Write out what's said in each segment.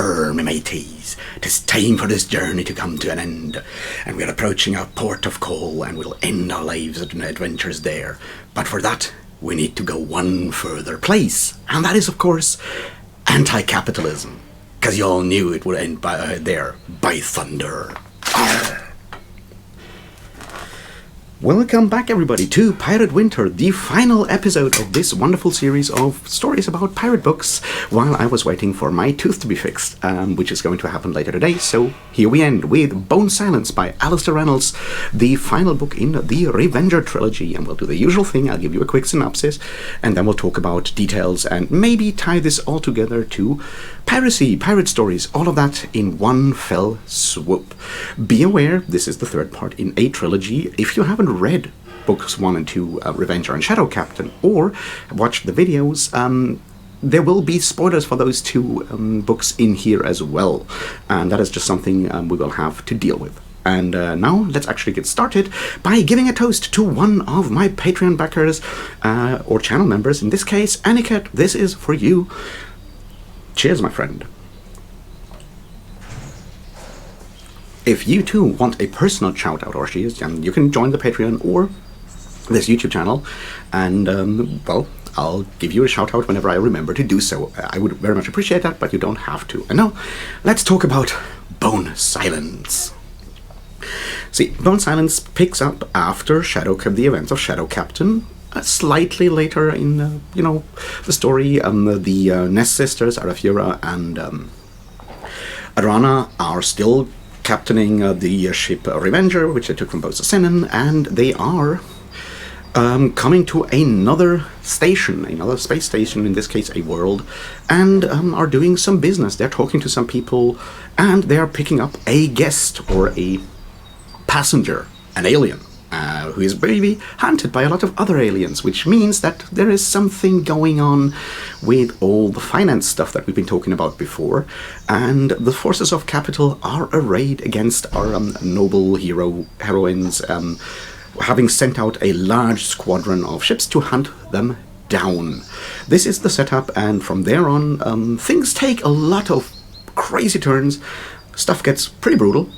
Sir, me mateys, 'tis time for this journey to come to an end, and we're approaching our port of call, and we'll end our lives and adventures there. But for that, we need to go one further place, and that is, of course, anti-capitalism. Because you all knew it would end there, by thunder. Arr. Welcome back, everybody, to Pirate Winter, the final episode of this wonderful series of stories about pirate books, while I was waiting for my tooth to be fixed, which is going to happen later today. So here we end with Bone Silence by Alastair Reynolds, the final book in the Revenger trilogy, and we'll do the usual thing. I'll give you a quick synopsis, and then we'll talk about details and maybe tie this all together to piracy, pirate stories, all of that in one fell swoop. Be aware, this is the third part in a trilogy. If you haven't read books 1 and 2, Revenger and Shadow Captain, or watched the videos, there will be spoilers for those two books in here as well, and that is just something we will have to deal with. And now let's actually get started by giving a toast to one of my Patreon backers, or channel members, in this case, Aniket. This is for you. Cheers, my friend. If you too want a personal shout out, or you can join the Patreon or this YouTube channel, and well, I'll give you a shout out whenever I remember to do so. I would very much appreciate that, but you don't have to. And now, let's talk about Bone Silence. See, Bone Silence picks up after the events of Shadow Captain. Slightly later in, the story, the Ness sisters, Arafura and Arana, are still captaining the ship Revenger, which they took from Bosa Sennen, and they are coming to another station, another space station, in this case a world, and are doing some business. They're talking to some people, and they are picking up a guest, or a passenger, an alien. Who is maybe hunted by a lot of other aliens, which means that there is something going on with all the finance stuff that we've been talking about before, and the forces of capital are arrayed against our noble heroines, having sent out a large squadron of ships to hunt them down. This is the setup, and from there on, things take a lot of crazy turns. Stuff gets pretty brutal.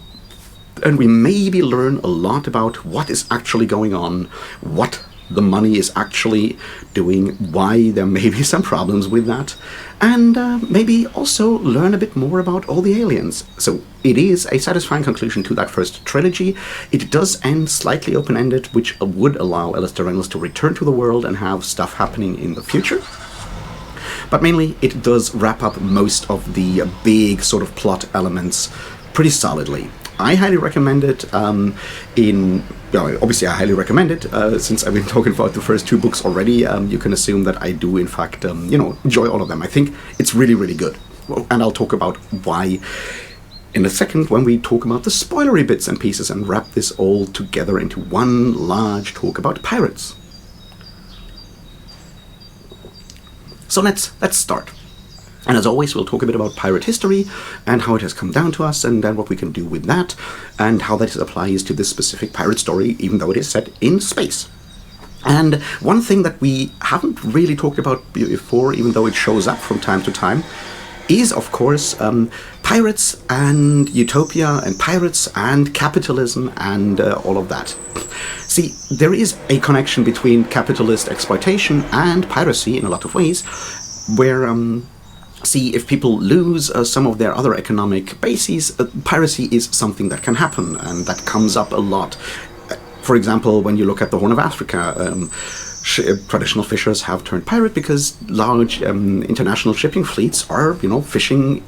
And we maybe learn a lot about what is actually going on, what the money is actually doing, why there may be some problems with that, and maybe also learn a bit more about all the aliens. So it is a satisfying conclusion to that first trilogy. It does end slightly open-ended, which would allow Alastair Reynolds to return to the world and have stuff happening in the future. But mainly, it does wrap up most of the big sort of plot elements pretty solidly. I highly recommend it. Obviously I highly recommend it, since I've been talking about the first two books already. You can assume that I do, in fact, enjoy all of them. I think it's really, really good. And I'll talk about why in a second when we talk about the spoilery bits and pieces and wrap this all together into one large talk about pirates. So let's start. And as always, we'll talk a bit about pirate history and how it has come down to us, and then what we can do with that, and how that applies to this specific pirate story, even though it is set in space. And one thing that we haven't really talked about before, even though it shows up from time to time, is, of course, pirates and utopia, and pirates and capitalism, and all of that. See, there is a connection between capitalist exploitation and piracy in a lot of ways, where see, if people lose some of their other economic bases, piracy is something that can happen, and that comes up a lot. For example, when you look at the Horn of Africa, traditional fishers have turned pirate because large international shipping fleets are, fishing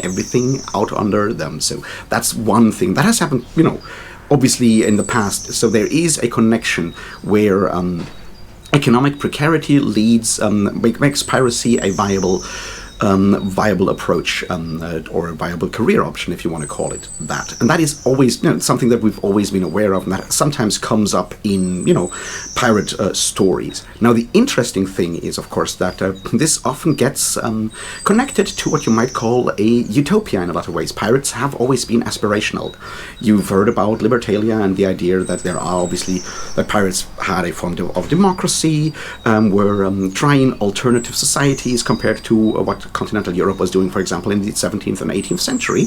everything out under them. So that's one thing that has happened, obviously in the past. So there is a connection where economic precarity makes piracy a viable approach, or a viable career option, if you want to call it that. And that is always something that we've always been aware of, and that sometimes comes up in pirate stories. Now, the interesting thing is, of course, that this often gets connected to what you might call a utopia in a lot of ways. Pirates have always been aspirational. You've heard about Libertalia and the idea that that pirates had a form of democracy, were trying alternative societies compared to what continental Europe was doing, for example, in the 17th and 18th century.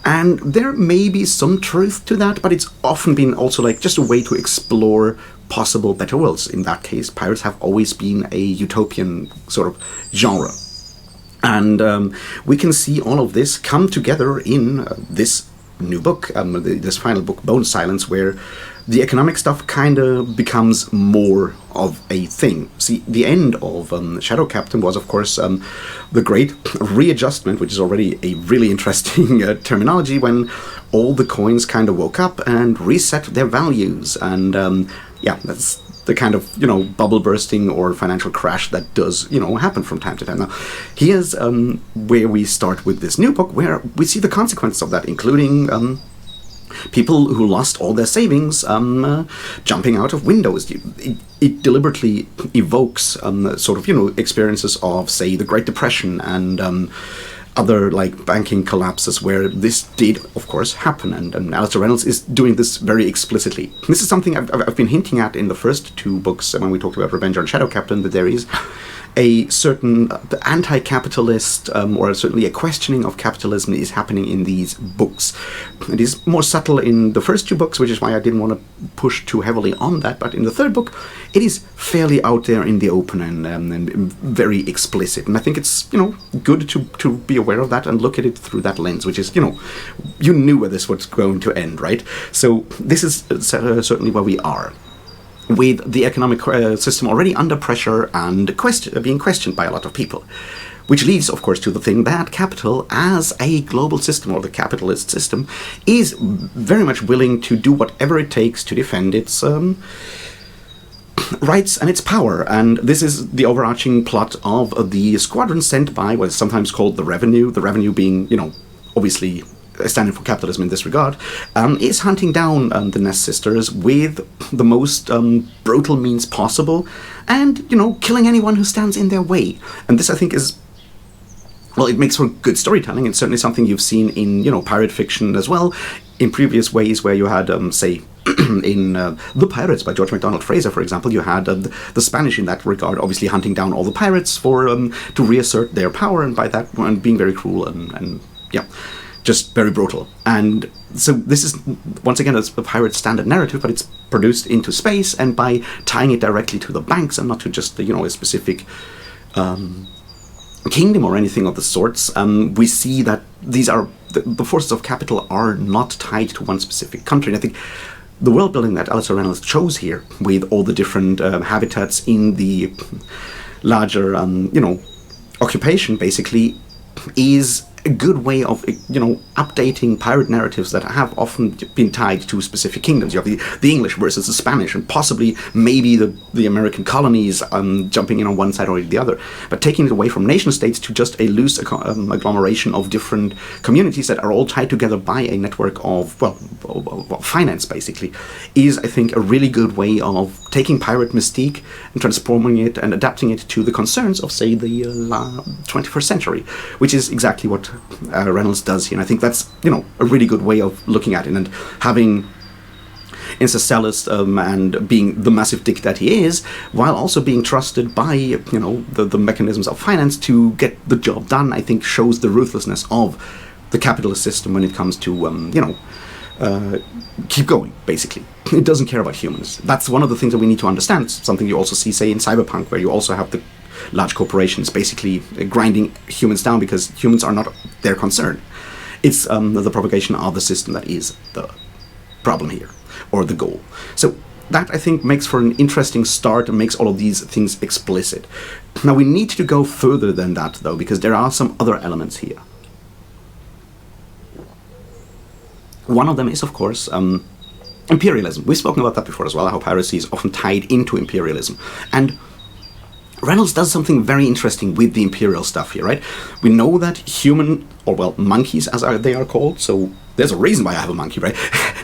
And there may be some truth to that, but it's often been also like just a way to explore possible better worlds. In that case, pirates have always been a utopian sort of genre. And we can see all of this come together in this new book, this final book, Bone Silence, where the economic stuff kind of becomes more of a thing. See, the end of Shadow Captain was, of course, the great readjustment, which is already a really interesting terminology, when all the coins kind of woke up and reset their values. And yeah, that's the kind of, bubble bursting or financial crash that does, happen from time to time. Now, here's where we start with this new book, where we see the consequences of that, including people who lost all their savings jumping out of windows. It deliberately evokes sort of, experiences of, say, the Great Depression and other like banking collapses where this did, of course, happen. And Alastair Reynolds is doing this very explicitly. This is something I've been hinting at in the first two books when we talked about Revenge on Shadow Captain, that there is a certain anti-capitalist or certainly a questioning of capitalism is happening in these books. It is more subtle in the first two books, which is why I didn't want to push too heavily on that, but in the third book it is fairly out there in the open and very explicit, and I think it's good to be aware of that and look at it through that lens, which is you knew where this was going to end, right? So this is certainly where we are, with the economic system already under pressure and being questioned by a lot of people. Which leads, of course, to the thing that capital, as a global system, or the capitalist system, is very much willing to do whatever it takes to defend its rights and its power. And this is the overarching plot of the squadron sent by what is sometimes called the Revenue being, obviously standing for capitalism in this regard, is hunting down the Ness sisters with the most brutal means possible, and killing anyone who stands in their way. And this, I think, is, well, it makes for good storytelling. It's certainly something you've seen in pirate fiction as well, in previous ways, where you had say in The Pirates by George MacDonald Fraser, for example, you had the Spanish in that regard, obviously hunting down all the pirates for to reassert their power, and by that and being very cruel and yeah, just very brutal. And so this is, once again, a pirate standard narrative, but it's produced into space, and by tying it directly to the banks and not to just a specific kingdom or anything of the sorts, we see that these are the forces of capital are not tied to one specific country. And I think the world building that Alastair Reynolds chose here, with all the different habitats in the larger occupation, basically, is a good way of updating pirate narratives that have often been tied to specific kingdoms. You have the English versus the Spanish, and possibly maybe the American colonies jumping in on one side or the other, but taking it away from nation states to just a loose agglomeration of different communities that are all tied together by a network of finance, basically, is, I think, a really good way of taking pirate mystique and transforming it and adapting it to the concerns of, say, the 21st century, which is exactly what Reynolds does here. And I think that's a really good way of looking at it, and having Incesellus and being the massive dick that he is, while also being trusted by the mechanisms of finance to get the job done, I think shows the ruthlessness of the capitalist system when it comes to keep going, basically. It doesn't care about humans. That's one of the things that we need to understand. It's something you also see, say, in Cyberpunk, where you also have the large corporations basically grinding humans down because humans are not their concern. It's the propagation of the system that is the problem here, or the goal. So that, I think, makes for an interesting start and makes all of these things explicit. Now, we need to go further than that, though, because there are some other elements here. One of them is, of course, imperialism. We've spoken about that before as well, how piracy is often tied into imperialism. And Reynolds does something very interesting with the imperial stuff here, right? We know that monkeys, as they are called, so there's a reason why I have a monkey, right?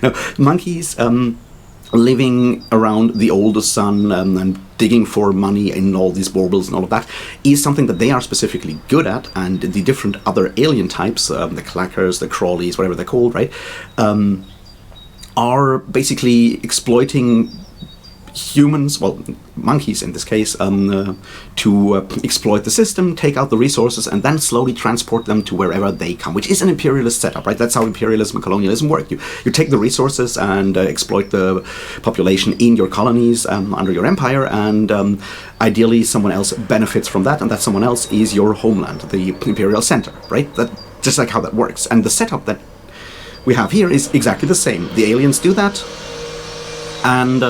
No, monkeys living around the older sun and digging for money in all these baubles and all of that is something that they are specifically good at, and the different other alien types, the clackers, the crawlies, whatever they're called, right, are basically exploiting humans, well, monkeys in this case, to exploit the system, take out the resources, and then slowly transport them to wherever they come, which is an imperialist setup, right? That's how imperialism and colonialism work. You take the resources and exploit the population in your colonies under your empire, and ideally someone else benefits from that, and that someone else is your homeland, the imperial center, right? That just like how that works. And the setup that we have here is exactly the same. The aliens do that, and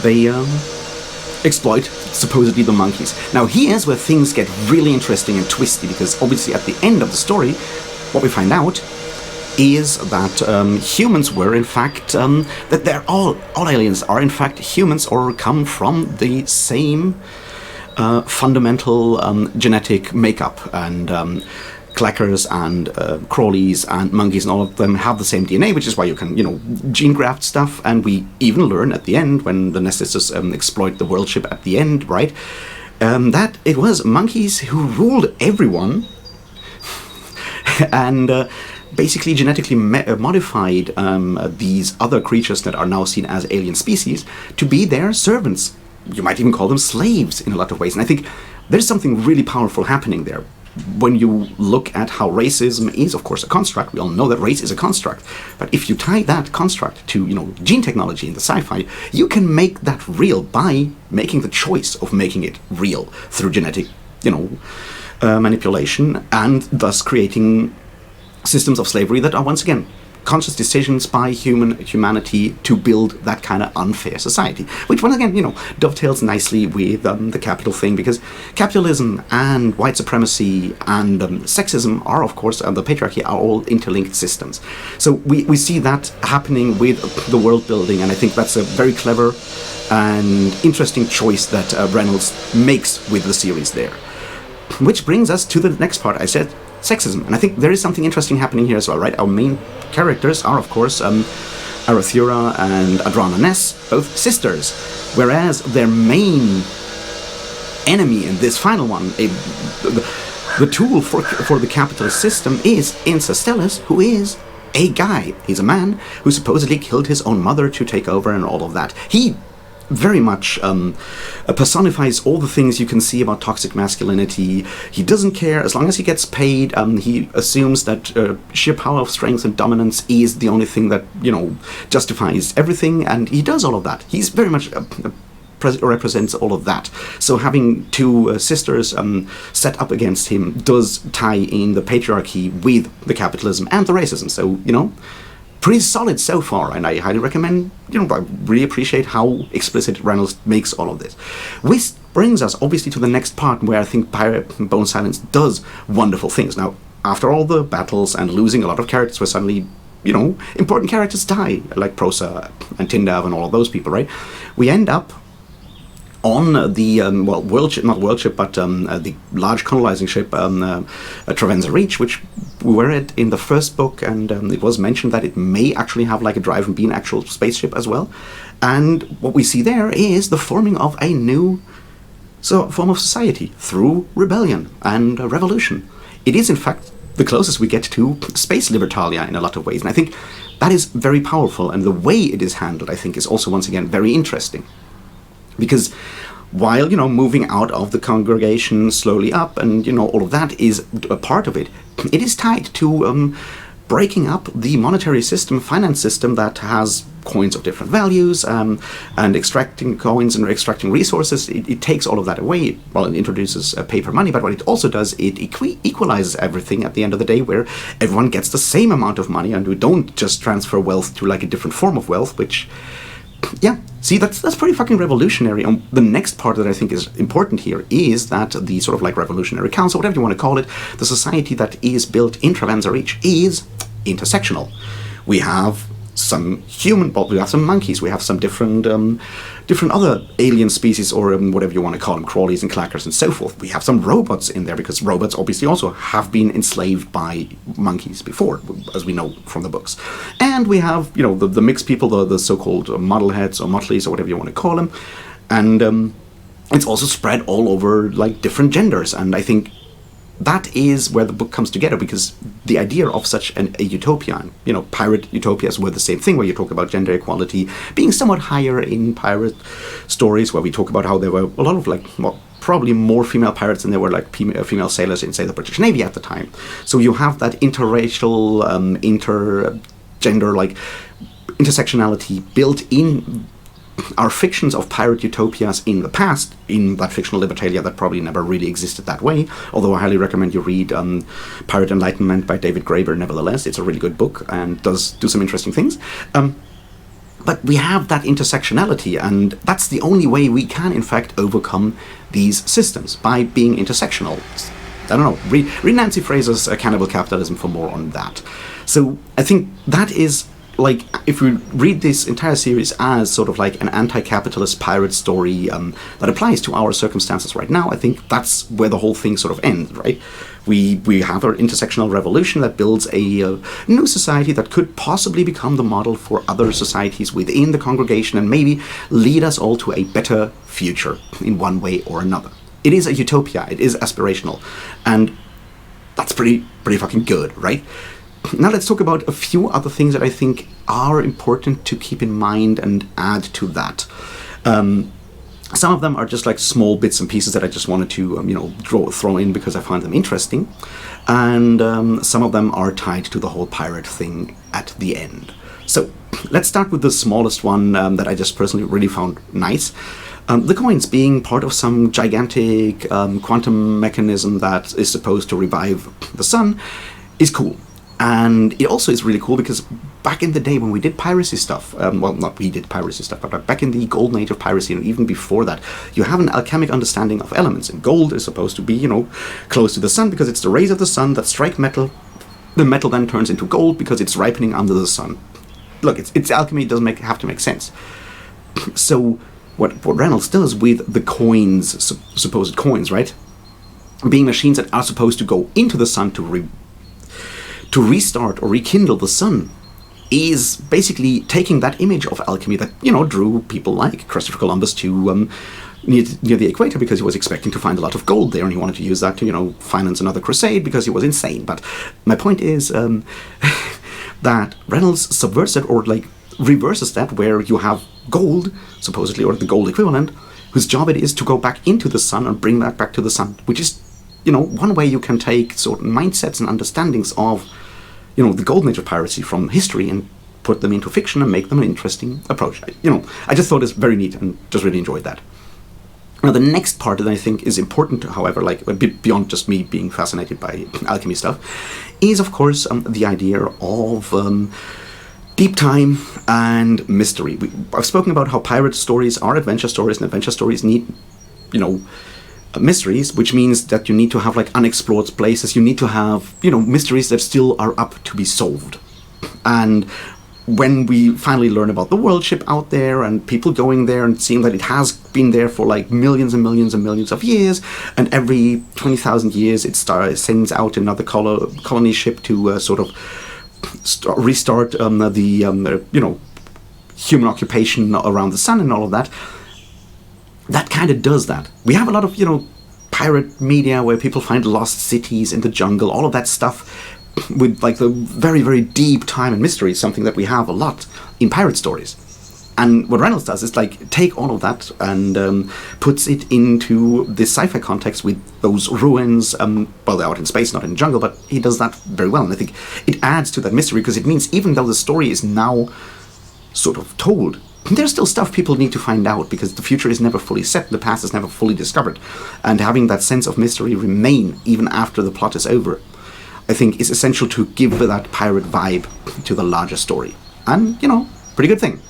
they exploit supposedly the monkeys. Now here's where things get really interesting and twisty, because obviously at the end of the story, what we find out is that humans were in fact, that they're all aliens are in fact humans or come from the same fundamental genetic makeup, and clackers and crawlies and monkeys and all of them have the same DNA, which is why you can, gene graft stuff. And we even learn at the end, when the Nessus exploit the world ship at the end, right, that it was monkeys who ruled everyone and basically genetically modified these other creatures that are now seen as alien species to be their servants. You might even call them slaves in a lot of ways. And I think there's something really powerful happening there. When you look at how racism is, of course, a construct, we all know that race is a construct, but if you tie that construct to, gene technology in the sci-fi, you can make that real by making the choice of making it real through genetic, manipulation, and thus creating systems of slavery that are, once again, conscious decisions by humanity to build that kind of unfair society, which once again, dovetails nicely with the capital thing, because capitalism and white supremacy and sexism are, of course, and the patriarchy are all interlinked systems. So we see that happening with the world building, and I think that's a very clever and interesting choice that Reynolds makes with the series there. Which brings us to the next part. I said sexism, and I think there is something interesting happening here as well, right? Our main characters are, of course, Arathura and Adrana Ness, both sisters, whereas their main enemy in this final one, the tool for the capitalist system, is Insa Stellis, who is a guy. He's a man who supposedly killed his own mother to take over and all of that. He very much personifies all the things you can see about toxic masculinity. He doesn't care as long as he gets paid. He assumes that sheer power of strength and dominance is the only thing that justifies everything, and he does all of that. He's very much represents all of that. So having two sisters set up against him does tie in the patriarchy with the capitalism and the racism. So pretty solid so far, and I highly recommend, I really appreciate how explicit Reynolds makes all of this. Which brings us, obviously, to the next part, where I think Pirate Bone Silence does wonderful things. Now, after all the battles and losing a lot of characters where suddenly, important characters die, like Prosa and Tindav and all of those people, right? We end up on the world ship, not world ship, but the large colonizing ship, Travenza Reach, which we were at in the first book, and it was mentioned that it may actually have like a drive and be an actual spaceship as well. And what we see there is the forming of a new form of society through rebellion and revolution. It is, in fact, the closest we get to space libertalia in a lot of ways, and I think that is very powerful, and the way it is handled, I think, is also, once again, very interesting. Because while, moving out of the congregation slowly up and, all of that is a part of it, it is tied to breaking up the monetary system, finance system that has coins of different values and extracting coins and extracting resources. It takes all of that away. Well, it introduces paper money, but what it also does, it equalizes everything at the end of the day, where everyone gets the same amount of money, and we don't just transfer wealth to like a different form of wealth, which... yeah, see, that's pretty fucking revolutionary. And the next part that I think is important here is that the sort of like revolutionary council, whatever you want to call it, the society that is built in Travenza Reach is intersectional. We have some we have some monkeys, we have some different other alien species, or whatever you want to call them, crawlies and clackers and so forth. We have some robots in there, because robots obviously also have been enslaved by monkeys before, as we know from the books. And we have, the mixed people, the so-called modelheads or motleys or whatever you want to call them. And it's also spread all over like different genders. And I think that is where the book comes together, because the idea of such a utopia, pirate utopias were the same thing, where you talk about gender equality being somewhat higher in pirate stories, where we talk about how there were a lot of probably more female pirates than there were female sailors in, say, the British Navy at the time. So you have that interracial, intergender, intersectionality built in our fictions of pirate utopias in the past, in that fictional libertalia that probably never really existed that way, although I highly recommend you read Pirate Enlightenment by David Graeber nevertheless. It's a really good book and does do some interesting things. But we have that intersectionality, and that's the only way we can, in fact, overcome these systems, by being intersectional. I don't know, read Nancy Fraser's Cannibal Capitalism for more on that. So I think that is, if we read this entire series as sort of an anti-capitalist pirate story that applies to our circumstances right now, I think that's where the whole thing sort of ends, right? We have our intersectional revolution that builds a new society that could possibly become the model for other societies within the congregation, and maybe lead us all to a better future in one way or another. It is a utopia, it is aspirational, and that's pretty fucking good, right? Now let's talk about a few other things that I think are important to keep in mind and add to that. Some of them are just small bits and pieces that I just wanted to throw in because I find them interesting, and some of them are tied to the whole pirate thing at the end. So let's start with the smallest one that I just personally really found nice. The coins being part of some gigantic quantum mechanism that is supposed to revive the sun is cool. And it also is really cool because back in the day when we did piracy stuff, not we did piracy stuff, but back in the golden age of piracy, and even before that, you have an alchemic understanding of elements. And gold is supposed to be, close to the sun because it's the rays of the sun that strike metal. The metal then turns into gold because it's ripening under the sun. Look, it's alchemy, it doesn't have to make sense. So what Reynolds does with the coins, supposed coins, right? Being machines that are supposed to go into the sun to restart or rekindle the sun, is basically taking that image of alchemy that, drew people like Christopher Columbus to near the equator because he was expecting to find a lot of gold there, and he wanted to use that to, finance another crusade because he was insane. But my point is that Reynolds subverts it, or reverses that, where you have gold, supposedly, or the gold equivalent, whose job it is to go back into the sun and bring that back to the sun, which is, one way you can take certain mindsets and understandings of the golden age of piracy from history and put them into fiction and make them an interesting approach. I just thought it's very neat and just really enjoyed that. Now, the next part that I think is important, however, a bit beyond just me being fascinated by alchemy stuff, is, of course, the idea of deep time and mystery. I've spoken about how pirate stories are adventure stories, and adventure stories need, mysteries, which means that you need to have unexplored places. You need to have mysteries that still are up to be solved. And when we finally learn about the world ship out there and people going there and seeing that it has been there for millions and millions and millions of years, and every 20,000 years it sends out another colony ship to restart the human occupation around the sun and all of that. That kind of does that. We have a lot of, pirate media where people find lost cities in the jungle, all of that stuff with the very, very deep time and mystery is something that we have a lot in pirate stories. And what Reynolds does is take all of that and puts it into this sci-fi context with those ruins, they're out in space, not in the jungle, but he does that very well. And I think it adds to that mystery because it means even though the story is now sort of told, there's still stuff people need to find out because the future is never fully set, the past is never fully discovered. And having that sense of mystery remain even after the plot is over, I think is essential to give that pirate vibe to the larger story. And, pretty good thing,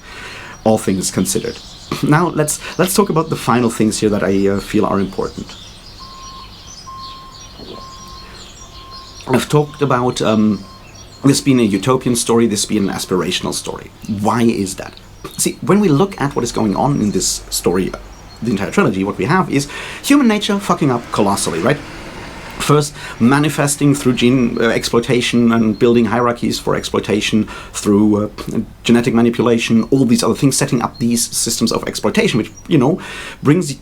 all things considered. Now, let's talk about the final things here that I feel are important. I've talked about this being a utopian story, this being an aspirational story. Why is that? See, when we look at what is going on in this story, the entire trilogy, what we have is human nature fucking up colossally, right? First, manifesting through gene exploitation and building hierarchies for exploitation through genetic manipulation, all these other things, setting up these systems of exploitation, which, brings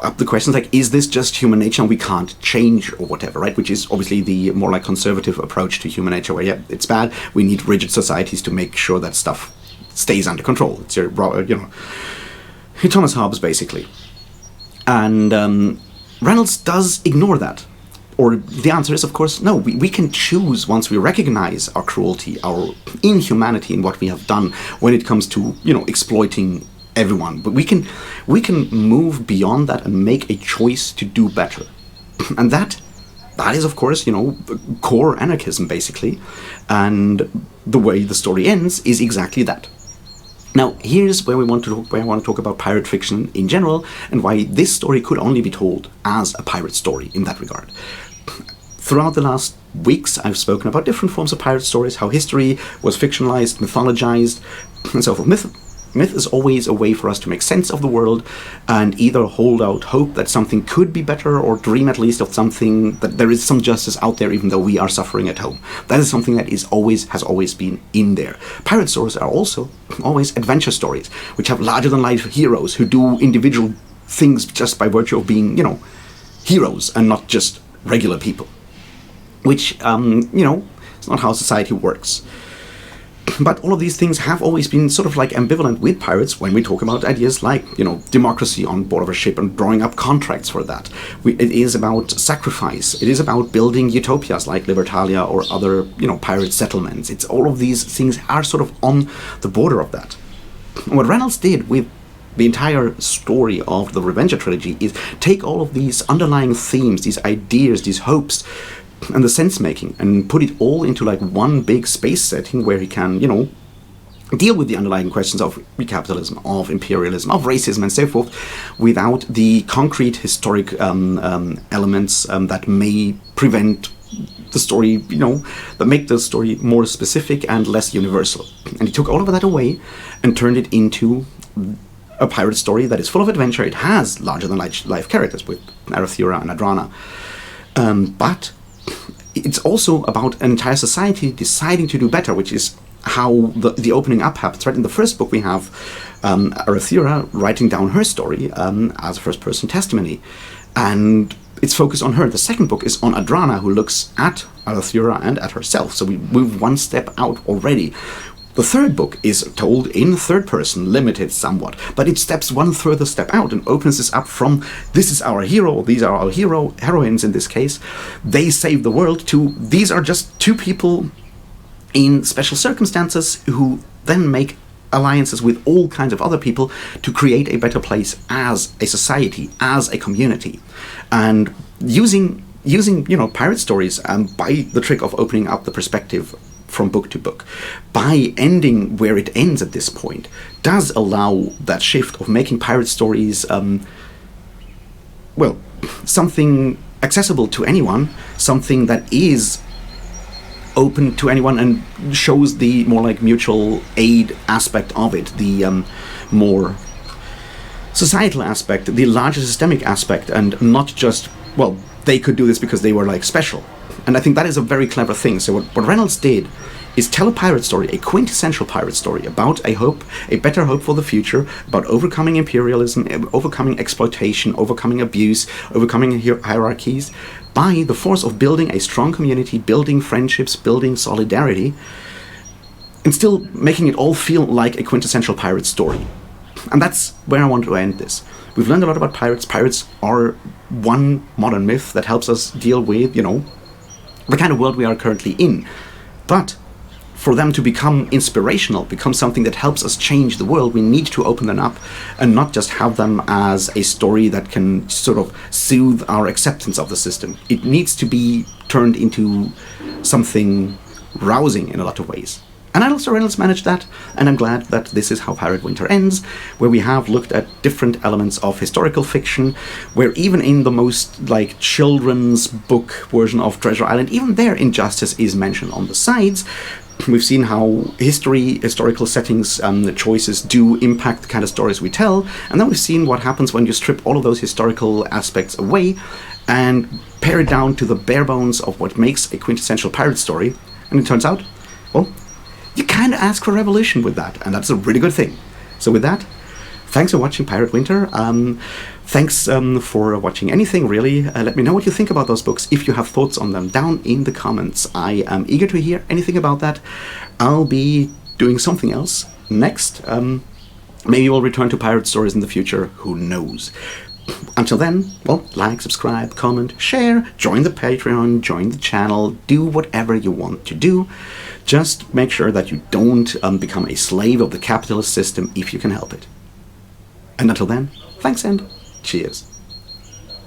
up the questions like, is this just human nature and we can't change or whatever, right? Which is obviously the more like conservative approach to human nature, where, yeah, it's bad, we need rigid societies to make sure that stuff stays under control. It's your, Thomas Hobbes, basically. And Reynolds does ignore that. Or the answer is, of course, no. We can choose, once we recognize our cruelty, our inhumanity in what we have done when it comes to, exploiting everyone. But we can move beyond that and make a choice to do better. And that is, of course, core anarchism, basically. And the way the story ends is exactly that. Now, here's where I want to talk about pirate fiction in general, and why this story could only be told as a pirate story in that regard. Throughout the last weeks, I've spoken about different forms of pirate stories, how history was fictionalized, mythologized, and so forth. Myth is always a way for us to make sense of the world and either hold out hope that something could be better, or dream at least of something, that there is some justice out there even though we are suffering at home. That is something that has always been in there. Pirate stories are also always adventure stories, which have larger-than-life heroes who do individual things just by virtue of being, heroes and not just regular people. Which, it's not how society works. But all of these things have always been sort of like ambivalent with pirates when we talk about ideas like, democracy on board of a ship and drawing up contracts for that. It is about sacrifice. It is about building utopias like Libertalia or other, pirate settlements. It's all of these things are sort of on the border of that. And what Reynolds did with the entire story of the Revenger trilogy is take all of these underlying themes, these ideas, these hopes, and the sense-making, and put it all into like one big space setting where he can, deal with the underlying questions of capitalism, of imperialism, of racism, and so forth, without the concrete historic elements that may prevent the story, that make the story more specific and less universal. And he took all of that away and turned it into a pirate story that is full of adventure. It has larger-than-life characters with Arathura and Adrana, but it's also about an entire society deciding to do better, which is how the opening up happens. Right in the first book, we have Arathura writing down her story as a first-person testimony, and it's focused on her. The second book is on Adrana, who looks at Arathura and at herself. So we move one step out already. The third book is told in third person, limited somewhat, but it steps one further step out and opens this up from, this is our hero, these are our heroines in this case, they save the world, to these are just two people in special circumstances who then make alliances with all kinds of other people to create a better place as a society, as a community. And using pirate stories by the trick of opening up the perspective from book to book, by ending where it ends at this point, does allow that shift of making pirate stories, something accessible to anyone, something that is open to anyone and shows the more like mutual aid aspect of it, the more societal aspect, the larger systemic aspect, and not just, they could do this because they were like special. And I think that is a very clever thing. So what Reynolds did is tell a pirate story, a quintessential pirate story about a hope, a better hope for the future, about overcoming imperialism, overcoming exploitation, overcoming abuse, overcoming hierarchies, by the force of building a strong community, building friendships, building solidarity, and still making it all feel like a quintessential pirate story. And that's where I want to end this. We've learned a lot about pirates. Pirates are one modern myth that helps us deal with, the kind of world we are currently in. But for them to become inspirational, become something that helps us change the world, we need to open them up and not just have them as a story that can sort of soothe our acceptance of the system. It needs to be turned into something rousing in a lot of ways. And Alastair Reynolds managed that, and I'm glad that this is how Pirate Winter ends, where we have looked at different elements of historical fiction, where even in the most like children's book version of Treasure Island, even there injustice is mentioned on the sides. We've seen how historical settings, choices do impact the kind of stories we tell, and then we've seen what happens when you strip all of those historical aspects away and pare it down to the bare bones of what makes a quintessential pirate story, and it turns out, you kind of ask for revolution with that, and that's a really good thing. So with that, thanks for watching Pirate Winter. Thanks for watching anything, really. Let me know what you think about those books, if you have thoughts on them, down in the comments. I am eager to hear anything about that. I'll be doing something else next. Maybe we'll return to pirate stories in the future. Who knows? Until then, well, like, subscribe, comment, share, join the Patreon, join the channel, do whatever you want to do. Just make sure that you don't become a slave of the capitalist system if you can help it. And until then, thanks and cheers.